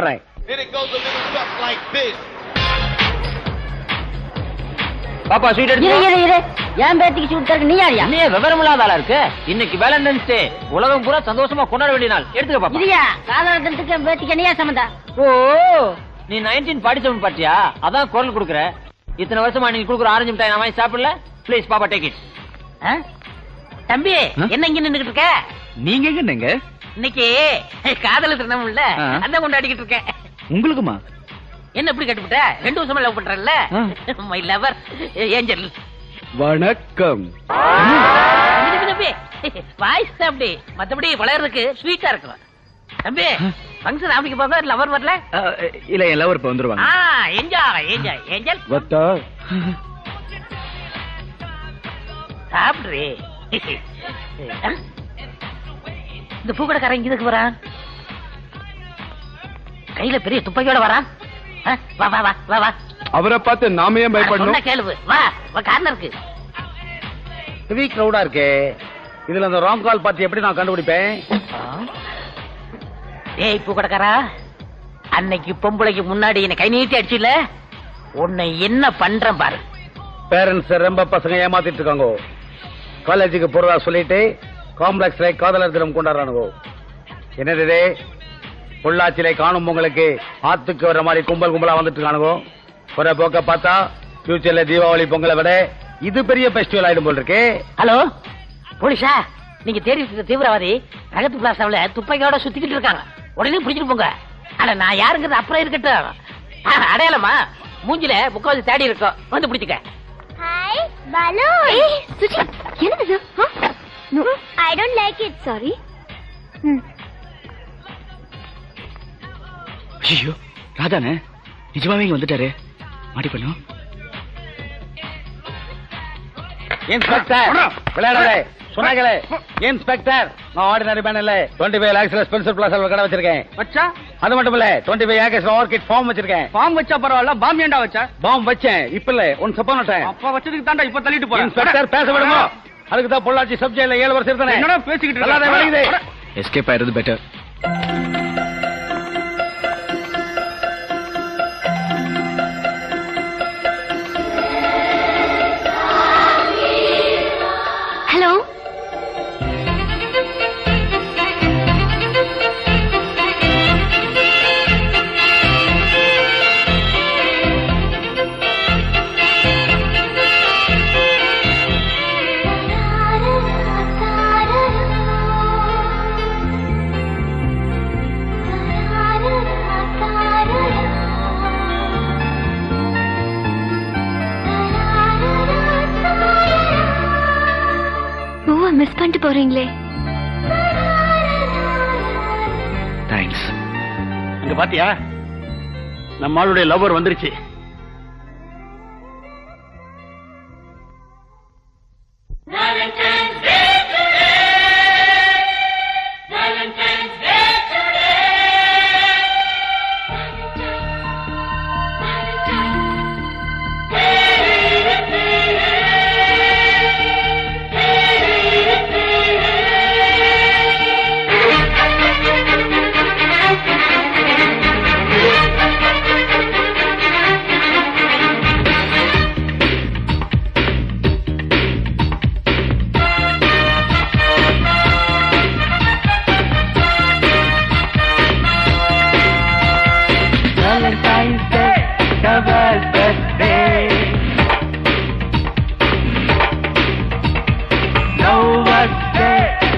Right. Then it goes a little stuff like this. பாப்பா sweet இரு இரு இரு ஏன் பேத்திக்கு ஸ்வீட் தரக்கு நீ யாரியா? நீ விவரம் இல்லாத ஆளா இருக்கு. இன்னைக்கு வேலண்டைன்ஸ் டே, உலகம் பூரா சந்தோஷமா கொண்டாட வேண்டிய நாள். எடுத்துக்க பாப்பா. இல்லையா காதல தினத்துக்கு என் பேத்திக்கு நீயா சம்பந்தா? ஓ நீ 1947 பாட்டியா? அதான் குரல் குடுக்குற. இத்தனை வருஷமா நீங்க குடுக்குற ஆரஞ்சு மிட்டாய் நான் வாங்கி சாப்பிடல. ப்ளீஸ் பாப்பா டேக் இட். தம்பி என்ன இங்க நின்னுகிட்டு இருக்க? நீங்க எங்கங்க? இன்னைக்கு காதல தினம் இல்ல, அதான் கொண்டாடிக்கிட்டு இருக்கேன். உங்களுக்குமா? என்ன இப்படி கட்டுப்பிட்ட? 2 வருஷமா லவ் பண்றல்ல, மை லவர் ஏஞ்சல். வணக்கம். தம்பி வாய்ஸ் அப்படி, மத்தபடி வளர்றதுக்கு ஸ்வீட்டா இருக்கும். தம்பி ஃபங்க்ஷன் ஆம்பிக்கு போக லவர் வரல? இல்ல என் லவர் இப்ப வந்துருவாங்க. Enjoy enjoy angel. வத்தா சாப்பிடுறே. இந்த பூக்கடைக்காரன் இங்க எதுக்கு வரான்? கையில பெரிய துப்பாக்கியோட வரான். வா வா வா வா வா. அவரை பார்த்து நாம ஏன் பயப்படணும்? கேளு வா வா. கார்னருக்கு ஹெவி கிரவுடா இருக்கே. இதுல அந்த ராங் கால் பார்ட்டி எப்படி நான் கண்டுபிடிப்பேன்? ஏய் பூக்கடைக்காரா, அன்னைக்கு பொம்பளைக்கு முன்னாடி என்ன கை நீட்டி அடிச்சுல, உன்னை என்ன பண்றேன் பாரு. பேரண்ட்ஸ் ரொம்ப பசங்க ஏமாத்திட்டு இருக்காங்க. காலேஜுக்கு போறதா சொல்லிட்டு காம்ப்ளெக்ஸ்ல காதலர் தினம் கொண்டாடுறானுங்க. என்னது பொள்ளாச்சியில காணும் பொங்கலுக்கு ஆத்துக்கு வர மாதிரி கும்பல் கும்பலா வந்துட்டு இருக்கானுங்க. ஒரு போக்க பார்த்தா ஃபியூச்சர்ல தீபாவளி பொங்கலை விட இது பெரிய பெஸ்டிவல் ஆயிடும் போல் இருக்கு. ஹலோ போலீஸா, நீங்க தேடி இருக்க தீவிரவாதி ரகத்து பிளாசாவில துப்பாக்கியோட சுத்திக்கிட்டு இருக்காங்க. உடனே பிடிச்சிட்டு போங்க. ஆனா நான் யாருங்கிறது அப்புறம் இருக்கட்டும். அடையாளமா மூஞ்சில முக்காவது தேடி இருக்கோம், வந்து பிடிச்சுக்க. Hi, Balu. Hey, Suchi. என்னது? No, I don't like it. Sorry. ஐயோ ராதானே நிஜமாவே இங்க வந்துட்டாரு. மாட்டி பண்ணும். இன்ஸ்பெக்டர் விளையாடலே சொன்னாங்களே. இன்ஸ்பெக்டர் நான் ஆர்டினரி மேன் இல்ல. 25 lakhs ஸ்பென்சர் பிளாசால கடை வச்சிருக்கேன். வச்சா அது மட்டும் இல்ல 25 acres ஆர்கிட் ஃபார்ம் வச்சிருக்கேன். பாம் வச்சா பரவாயில்ல, பாம் ஏண்டா வச்சா? பாம் வச்சேன், இப்ப இல்ல ஒன் சப்போன் டைம். அப்பா வச்சதுக்கு தாண்டா இப்ப தள்ளிட்டு போறேன். இன்ஸ்பெக்டர் பேச விடுங்க. அதுக்கு தான் பொள்ளாச்சி சப் ஜெயில 7 வருஷம் இருந்தேன். என்னடா பேசிக்கிட்டு அல்லாத வலிக்குது. எஸ்கேப் ஆயிருந்து பெட்டர். Hello. மிஸ் பண்ணிட்டு போறீங்களே. தேங்க்ஸ். அங்க பாத்தியா, நம்ம ஆளுடைய லவர் வந்துருச்சு.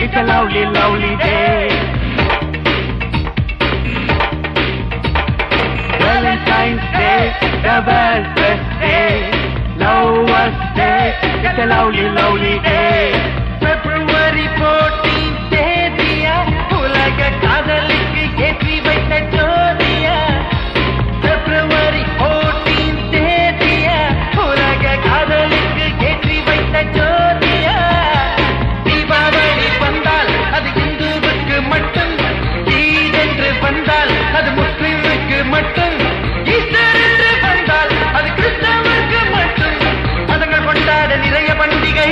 It's a lovely, lovely day. Valentine's Day, the best, best day. Lovers Day, it's a lovely, lovely day. February 14th, தேதியா உலக காதலுக்கு ஏற்றி வைத்த ஜோதியா. February 14th, தேதியா உலக காதலுக்கு ஏற்றி வைத்த ஜோதியா. தீபாவளி வந்தால் அது இந்துவுக்கு மட்டும், ஈத் என்று வந்தால் அது முஸ்லிமுக்கு மட்டும், ஈஸ்டர் என்று வந்தால் அது கிறிஸ்தவருக்கு மட்டும். அதங்கள் கொண்டாட நிறைய பண்டிகை.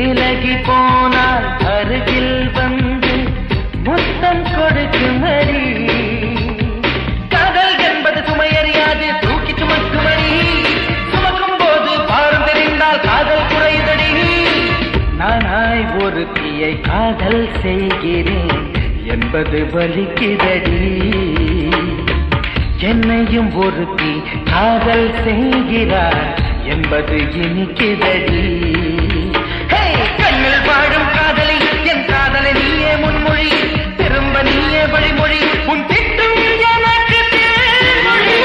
விலகி போனால் அருகில் வந்து முத்தம் கொடுக்குமடி. காதல் என்பது சுமையறியாது தூக்கி சுமக்குமடி. சுமக்கும் போது பாரம் தெரிந்தால் காதல் குறைதடி. நானாய் ஒருத்தியை காதல் செய்கிறேன் என்பது வலிக்குதடி. என்னையும் ஒருத்தி காதல் செய்கிறார் என்பது இனிக்குதடி. கண்ணில் வாழும் காதலி என் காதலை நீயே முன்மொழி. திரும்ப நீயே வழிமொழி. உன் திட்டம் எனக்கு தேன்மொழி.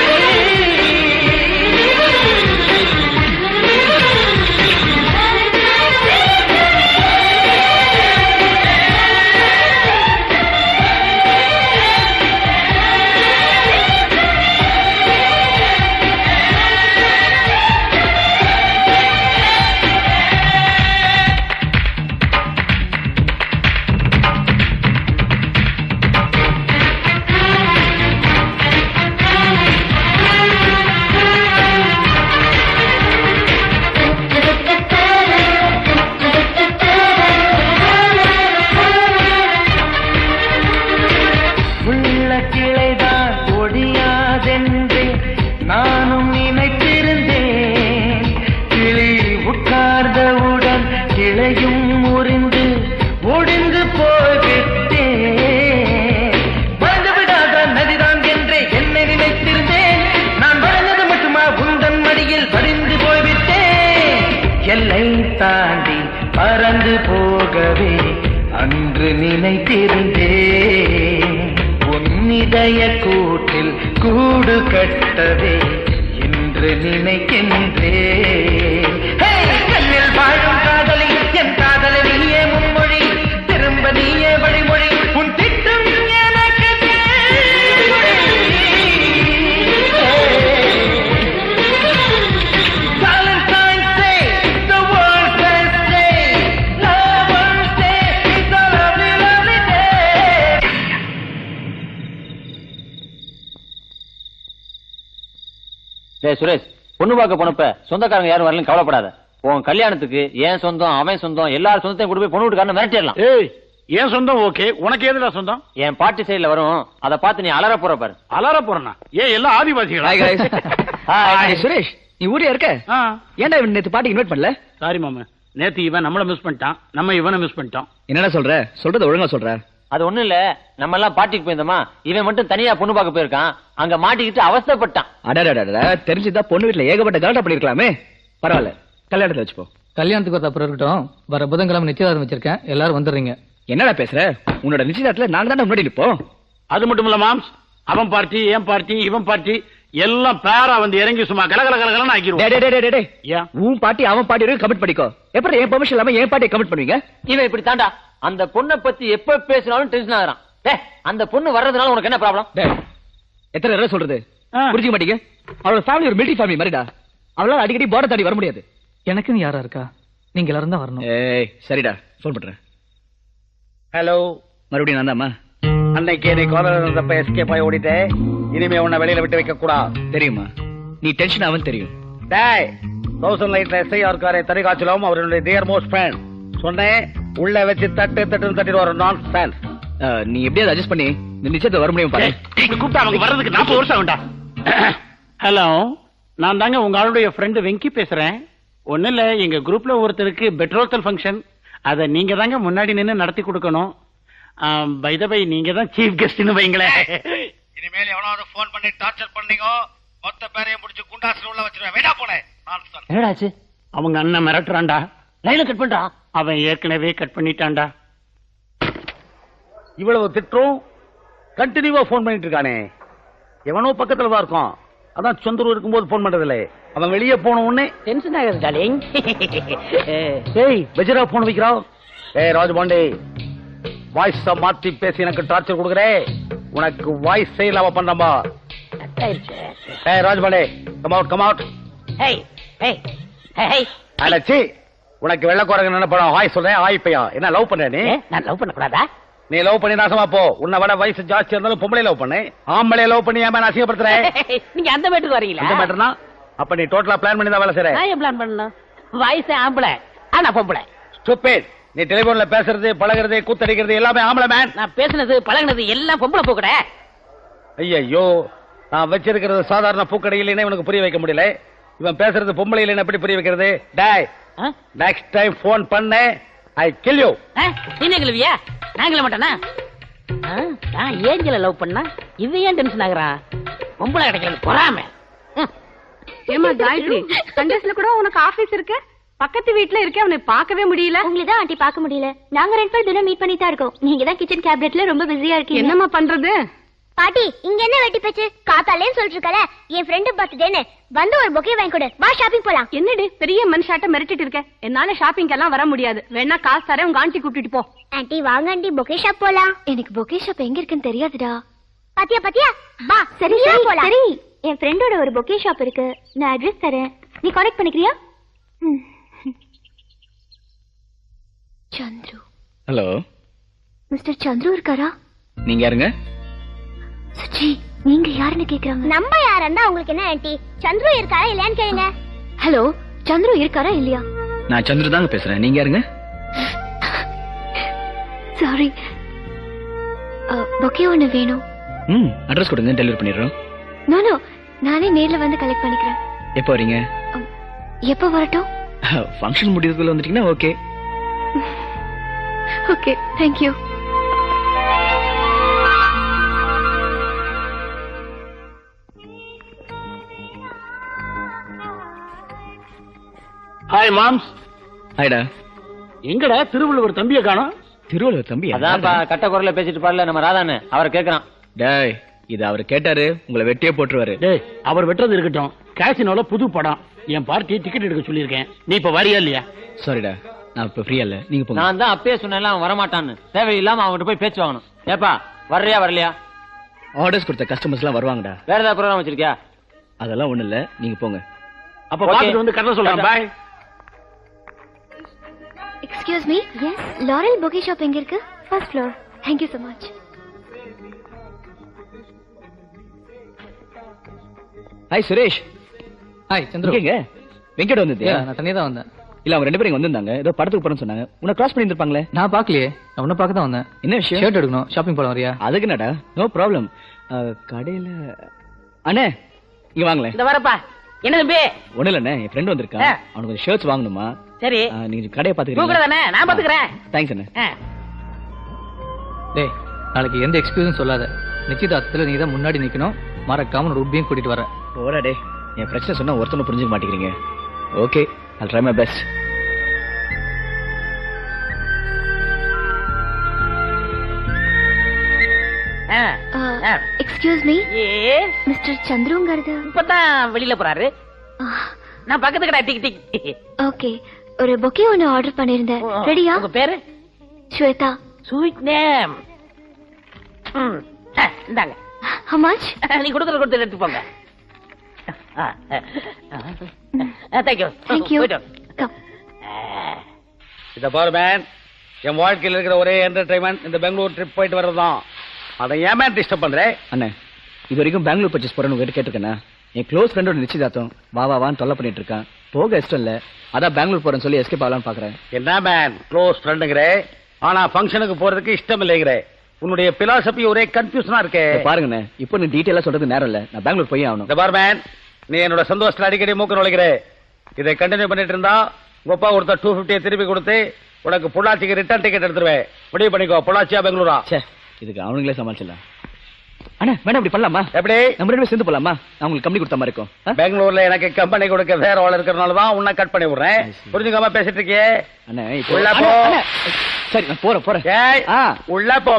நானும் நினைத்திருந்தேன். கிளி உட்கார்ந்தவுடன் கிளையும் முறிந்து ஒடிந்து போய்விட்டேன். வாழ்ந்து விடாத நதிதான் என்றே என்னை நினைத்திருந்தேன். நான் வாழ்ந்தது மட்டுமா உந்தன் மடியில் படிந்து போய்விட்டேன். எல்லை தாண்டி பறந்து போகவே அன்று நினைத்திருந்தேன். இதய கூட்டில் கூடு கட்டவே என்று நினைக்கின்றேன். கண்ணில் வாழும் காதலி என் காதலை நீயே முன்மொழி. திரும்ப நீயே வழிமொழி. உன் திட்டம் எனக்கு Valentine's Day, the world can say, Lover's Day, it's a lovely, lovely day. Suresh, பொண்ணு பார்க்க போனப்ப சொந்தக்காரங்க யாரும் வரலன்னு கவலைப்படாத. உன் கல்யாணத்துக்கு ஏன் சொந்தம் அவன் சொந்தம் எல்லாரும் சொந்தத்தையும் கொண்டு போய் பொண்ணு வீட்டுக்காரன் மிரட்டிடலாம். ஏய், ஏன் சொந்தம் ஓகே, உனக்கு எதுல சொந்தம்? என் பாட்டி சைடுல வரும், அதை பார்த்து நீ அலற போற பாரு. அலற போறனா? ஏன் எல்லாம் ஆதிவாசிகளா? சுரேஷ், நீ ஊரே இருக்க? ஏன்டா இவன் நேத்து பாட்டிக்கு இன்வைட் பண்ணல? சாரி மாமா, நேத்து இவன் நம்மள மிஸ் பண்ணிட்டான், நம்ம இவனை மிஸ் பண்ணிட்டோம். என்னடா சொல்ற? சொல்றது ஒழுங்கா சொல்ற. அது ஒண்ணு இல்ல, நம்ம எல்லாம் பாட்டிக்கு போயிருந்தோமா, இவன் மட்டும் தனியா பொண்ணு பார்க்க போயிருக்கான். அங்க மாட்டிக்கிட்டு அவஸ்தைப்பட்டான். அடடா, தெரிஞ்சுதான் பொண்ணு வீட்டுல ஏகப்பட்ட கலாட்டா பண்ணிருக்கலாமே. பரவாயில்ல, கல்யாணத்தை வச்சுப்போ. கல்யாணத்துக்கு ஒரு அப்புறம் இருக்கட்டும். வர புதன்கிழமை நிச்சயதார்த்தம் வச்சிருக்கேன், எல்லாரும் வந்துடுறீங்க. என்னடா பேசுற? உன்னோட நிச்சயதார்த்தத்துல நாங்க தானே முன்னாடி நிப்போம். அது மட்டும் இல்ல மாம்ஸ், அவன் பார்ட்டி என் பார்ட்டி இவன் பார்ட்டி எல்லாம் பேரா வந்து இறங்கி சும்மா கலகலன்னு ஆக்கிடுவோம். உன் பாட்டி அவன் பாட்டி கமிட் பண்ணிக்கோ. எப்படி என் பெர்மிஷன் இல்லாம என் பாட்டியை கமிட் பண்ணுவீங்க? இவன் இப்படி தாண்டா அந்த பொண்ணை பத்தி எப்ப பேசினாலும் டென்ஷன் ஆகுறான். அந்த பொண்ணு வர்றதுனால உனக்கு என்ன ப்ராப்ளம்? எத்தனை தடவை சொல்றது? புரிஞ்சுக்க மாட்டீங்க? அவளோட ஃபேமிலி ஒரு மிலிட்டரி ஃபேமிலி மாதிரிடா. அவளால அடிக்கடி போர்டை தாண்டி வர முடியாது. எனக்குன்னு யாரா இருக்கா? நீங்க எல்லாரும் தான் வரணும். ஏய் சரிடா, ஃபோன் பண்றேன். ஹலோ, மறுபடியும் நான் தான்மா. அன்னைக்கு நீ காலர் இருந்தப்ப எஸ்கேப் ஆகி ஓடிட்டே. இனிமே உன்னை வெளியில விட்டு வைக்க கூடாது. தெரியுமா? நீ டென்ஷன் ஆகும் தெரியும். டேய், 1000 லைட்ல SIR காரை தறி காய்ச்சலும் அவருடைய டியர் மோஸ்ட் ஃப்ரெண்ட் சொன்னேன். உள்ள வச்சு தட்டிட்டு வர நான் ஃபேன்ஸ். நீ எப்படியாவது அட்ஜஸ்ட் பண்ணி இந்த நிச்சயத்தை வர முடியும் பாரு. கூப்பிட்டா அவங்க வர்றதுக்கு 40 வருஷம் ஆகும்டா. ஹலோ, நான் தாங்க உங்க ஆளுடைய ஃப்ரெண்டு வெங்கி பேசுறேன். ஒண்ணு இல்ல, எங்க குரூப்ல ஒருத்தருக்கு பெட்ரோல் ஃபங்க்ஷன், அதை நீங்க தாங்க முன்னாடி நின்று நடத்தி கொடுக்கணும். பை த பை, நீங்க தான் சீஃப் கெஸ்ட்னு வைங்களேன். இனிமேல் எவனாவது போன் பண்ணி டார்ச்சர் பண்ணீங்க, மொத்த பேரையும் முடிச்சு குண்டாஸ்ல உள்ள வச்சிருவேன். வேடா போனே. என்னடாச்சு? அவங்க அண்ணன் மிரட்டுறான்டா. லைன்ல கட் பண்றான். அவன் ஏற்கனவே கட் பண்ணிட்டான்டா. இவ்வளவு திட்டம் கண்டினியூவா போன் பண்ணிட்டு இருக்கானே. எவனோ பக்கத்துல தான் இருக்கும். அதான் சொந்தூர் இருக்கும்போது போன் பண்றதில்ல. அவன் வெளியே போன உடனே டென்ஷன் ஆகுது டார்லிங். ஏய் வெஜரா போன் வைக்கிறான். ஏய் ராஜபாண்டி, வாய்ஸ் மாத்தி பேசி எனக்கு டார்ச்சர் கொடுக்குறே. உனக்கு வாய்ஸ் இல்லாம பண்றமா? ஏய் Rajapandi, come out. Hey hey hey, அலச்சி, உனக்கு வெள்ளக்கோரங்க நினைப்பா? வாய் சொல்றேன். ஆயிப்பையா என்ன லவ் பண்ற நீ? நான் லவ் பண்ண கூடாதா? நீ லவ் பண்ணி நாசமா போ. உன்னை விட வயசு ஜாஸ்தி இருந்தாலும் பொம்பளை லவ் பண்ணு. ஆம்பளை லவ் பண்ணி ஏன் அசிங்கப்படுத்துறேன்? நீங்க அந்த மேட்டுக்கு வரீங்களா? அந்த மேட்டர்னா அப்ப நீ டோட்டலா பிளான் பண்ணி தான் வேலை செய்ற. நான் ஏன் பிளான் பண்ணணும்? வயசு ஆம்பளை ஆனா பொம்பளை. ஸ்டூபிட். நீ டெலிபோன்ல பேசுறது பழகுறது கூத்தடிக்கிறது எல்லாமே ஆம்பளை மேன். நான் பேசுனது பழகுனது எல்லாம் பொம்பளை பூக்கட. ஐயோ, நான் வச்சிருக்கிறது சாதாரண பூக்கடை இல்லைன்னு இவனுக்கு புரிய வைக்க முடியல. இவன் பேசுறது பொம்பளை இல்லைன்னு எப்படி புரிய வைக்கிறது? டேய், நெக்ஸ்ட் டைம் போன் பண்ணு, ஐ கில் யூ. நீங்க கிளவியா? நான் கிள மாட்டேனா? நான் ஏஞ்சல லவ் பண்ணா இவன் ஏன் டென்ஷன் ஆகுறான்? பொம்பளை கிடைக்கல பொறாம. ஏமா காயத்ரி, சண்டேஸ்ல கூட உனக்கு ஆபீஸ் இருக்கு, பக்கத்து வீட்ல இருக்க, அவனை பார்க்கவே முடியல. உங்களை தான் ஆண்டி பார்க்க முடியல. நாங்க 2 பேர் தினம் மீட் பண்ணி தான் இருக்கோம். நீங்க தான் கிச்சன் கேபினெட்ல ரொம்ப பிஸியா இருக்கீங்க. என்னம்மா பண்றது? பாட்டி, இங்க என்ன வெட்டி பேச்சு? காத்தாலே சொல்லிட்டு இருக்கல, என் ஃப்ரெண்ட் பர்த்டேன்னு வந்து ஒரு பொக்கே வாங்கி கொடு, வா ஷாப்பிங் போலாம். என்னடி பெரிய மனுஷாட்ட மிரட்டிட்டு இருக்க? என்னால ஷாப்பிங் எல்லாம் வர முடியாது. வேணா காசு தரேன், உங்க ஆண்டி கூட்டிட்டு போ. ஆண்டி வாங்க ஆண்டி, பொக்கே ஷாப் போலாம். எனக்கு பொக்கே ஷாப் எங்க இருக்குன்னு தெரியாதுடா. பாத்தியா பாத்தியா, வா. சரி போலாம். சரி, என் ஃப்ரெண்டோட ஒரு பொக்கே ஷாப் இருக்கு, நான் அட்ரஸ் தரேன், நீ கான்டாக்ட் பண்ணிக்கிறியா? சந்துரு. ஹலோ, மிஸ்டர் சந்துரு இருக்காரா? நீங்க யாருங்க? சுச்சி, நீங்க யாருன்னு கேக்குறாங்க. நம்ம யாரண்டா உங்களுக்கு என்ன ஆண்டி? சந்துரு இருக்காரா இல்லையான்னு கேளுங்க. ஹலோ, சந்துரு இருக்காரா இல்லையா? நான் சந்துரு தாங்க பேசுறேன். நீங்க யாருங்க? சாரி, பொக்கே ஒண்ணு வேணும். அட்ரஸ் கொடுங்க, டெலிவரி பண்ணிடுறோம். நோ நோ, நானே நேர்ல வந்து கலெக்ட் பண்ணிக்கிறேன். எப்போ வரீங்க? எப்போ வரட்டும்? ஃபங்க்ஷன் முடியறதுக்குள்ள வந்துட்டீங்கன்னா okay. Okay, thank you. Hi மாம்ஸ். ஹாய்டா. எங்கடா திருவள்ளுவர் தம்பியை காணோம்? திருவள்ளுவர் தம்பி? அதான்ப்பா கட்ட குரல்ல பேசிட்டு பாடல நம்ம ராதான்னு அவரை கேக்குறான். டேய், இது அவர் கேட்டாரு, உங்களை வெட்டியே போட்டுருவாரு. டேய், அவர் வெட்டுறது இருக்கட்டும். கேசினோல புது படம், என் பார்ட்டி டிக்கெட் எடுக்க சொல்லியிருக்கேன். நீ இப்ப வரியா இல்லையா? சாரிடா, நான் இப்ப ஃப்ரீயா இல்ல, நீங்க போங்க. நான் தான் அப்பயே சொன்னேன் அவன் வரமாட்டான்னு. தேவையில்லாம அவன்கிட்ட போய் பேச்சு வாங்கணும். ஏப்பா வர்றியா வரலையா? ஆர்டர்ஸ் கொடுத்த கஸ்டமர்ஸ் எல்லாம் வருவாங்கடா. வேற ஏதாவது ப்ரோக்ராம் வச்சிருக்கியா? அதெல்லாம் ஒண்ணு இல்ல, நீங்க போங்க. அப்ப பாத்துட்டு வந்து கரெக்டா சொல்றேன். Bye. Excuse me. Yes, Laurel bouquet shop எங்க இருக்கு? First floor. Thank you so much. Hi Suresh. Hi Chandru. எங்க வெங்கட் வந்தியா? நான் தனியா தான் வந்தேன். இல்ல, அவங்க 2 பேரும் இங்க வந்திருந்தாங்க, ஏதோ படத்துக்கு போறேன்னு சொன்னாங்க. உன்னை கிராஸ் பண்ணி இருப்பாங்களே? நான் பார்க்கலையே, நான் உன்ன பார்க்க தான் வந்தேன். என்ன விஷயம்? ஷர்ட் எடுக்கணும், ஷாப்பிங் போலாம், வரியா? அதுக்கு என்னடா, நோ ப்ராப்ளம். கடையில அண்ணே இங்க வாங்களேன். இந்த வரப்பா. என்ன தம்பி? ஒண்ணு இல்ல அண்ணே, என் ஃப்ரெண்ட் வந்திருக்கான், அவனுக்கு ஷர்ட்ஸ் வாங்கணுமா. சரி, நீங்க கடையை கூப்பிடுற பாத்துக்கிறீங்க? தானே, நான் பாத்துக்கிறேன். தேங்க்ஸ் அண்ணே. டேய், நாளைக்கு எந்த எக்ஸ்கியூஸும் சொல்லாத. நிச்சயதார்த்தத்துல நீ தான் முன்னாடி நிக்கணும். மறக்காம ஒரு உட்பியும் கூட்டிட்டு வர. போடா டே, என் பிரச்சனை சொன்னா ஒருத்தனும் புரிஞ்சுக்க மாட்டேங்கிறீங்க. Okay, I'll try my best. Excuse me. Yes, mister சந்துருங்கிறது இப்பதான் வெளியில போறாரு. நான் பக்கத்து கடை டிக் டிக். ஓகே, ஒரு பொக்கே ஒன்னு ஆர்டர் பண்ணிருந்தேன். ரெடியா? உங்க பேரு? ஸ்வேதா. Sweet name. இந்தாங்க. How much? நீ கொடுத்து எடுத்து போங்க. Thank you. Thank you. Come. இத பாரு மேன், என் வாழ்க்கையில் இருக்கிற ஒரே என்டர்டைன்மெண்ட் இந்த பெங்களூர் ட்ரிப் போயிட்டு வர்றதுதான். அதை ஏன் மேன் டிஸ்டர்ப் பண்றேன்? அண்ணே, இது வரைக்கும் பெங்களூர் பர்ச்சேஸ் போறேன்னு உங்ககிட்ட கேட்டிருக்கேன். என் க்ளோஸ் ஃப்ரெண்டோட நிச்சயதார்த்தம் வான்னு தொல்லை பண்ணிட்டு இருக்கான். போக இஷ்டம் இல்ல, அதான் பெங்களூர் போறேன்னு சொல்லி எஸ்கேப் ஆகலான்னு பாக்குறேன். என்ன மேன் க்ளோஸ் ஃப்ரெண்டுங்கிற, ஆனா ஃபங்க்ஷனுக்கு போறதுக்கு இஷ்டம் இல்லைங்கிற. உன்னுடைய பிலாசபி ஒரே கன்ஃபியூஷனா இருக்கே. பாருங்கண்ணே, இப்போ நீ டீட்டெயிலா சொல்றது நேரம் இல்ல, நான் பெங்களூர் போய் ஆகணும். இந்த பார் மேன், நீ என்னோட சந்தோஷத்துல அடிக்கடி மூக்க நுழைக்கிற. இதை கண்டினியூ பண்ணிட்டு இருந்தா உங்க அப்பா கொடுத்த 250 திருப்பி கொடுத்து உனக்கு பொள்ளாச்சிக்கு ரிட்டர்ன் டிக்கெட் எடுத்துருவேன். முடிவு பண்ணிக்கோ, பொள்ளாச்சியா பெங்களூரா? இதுக்கு அவனுங்களே சமாளிச்சிடலாம். அண்ணா வேணா இப்படி பண்ணலாமா? எப்படி நம்ம 2 பேரும் சேர்ந்து போலாமா? நான் உங்களுக்கு கம்பெனி கொடுத்த மாதிரி இருக்கும். பெங்களூர்ல எனக்கு கம்பெனி கொடுக்க வேற ஆள் இருக்கிறனால தான் உன்னை கட் பண்ணி விடுறேன். புரிஞ்சுக்காம பேசிட்டு இருக்கியே. அண்ணா உள்ள போ. சரி, நான் போறேன். உள்ள போ.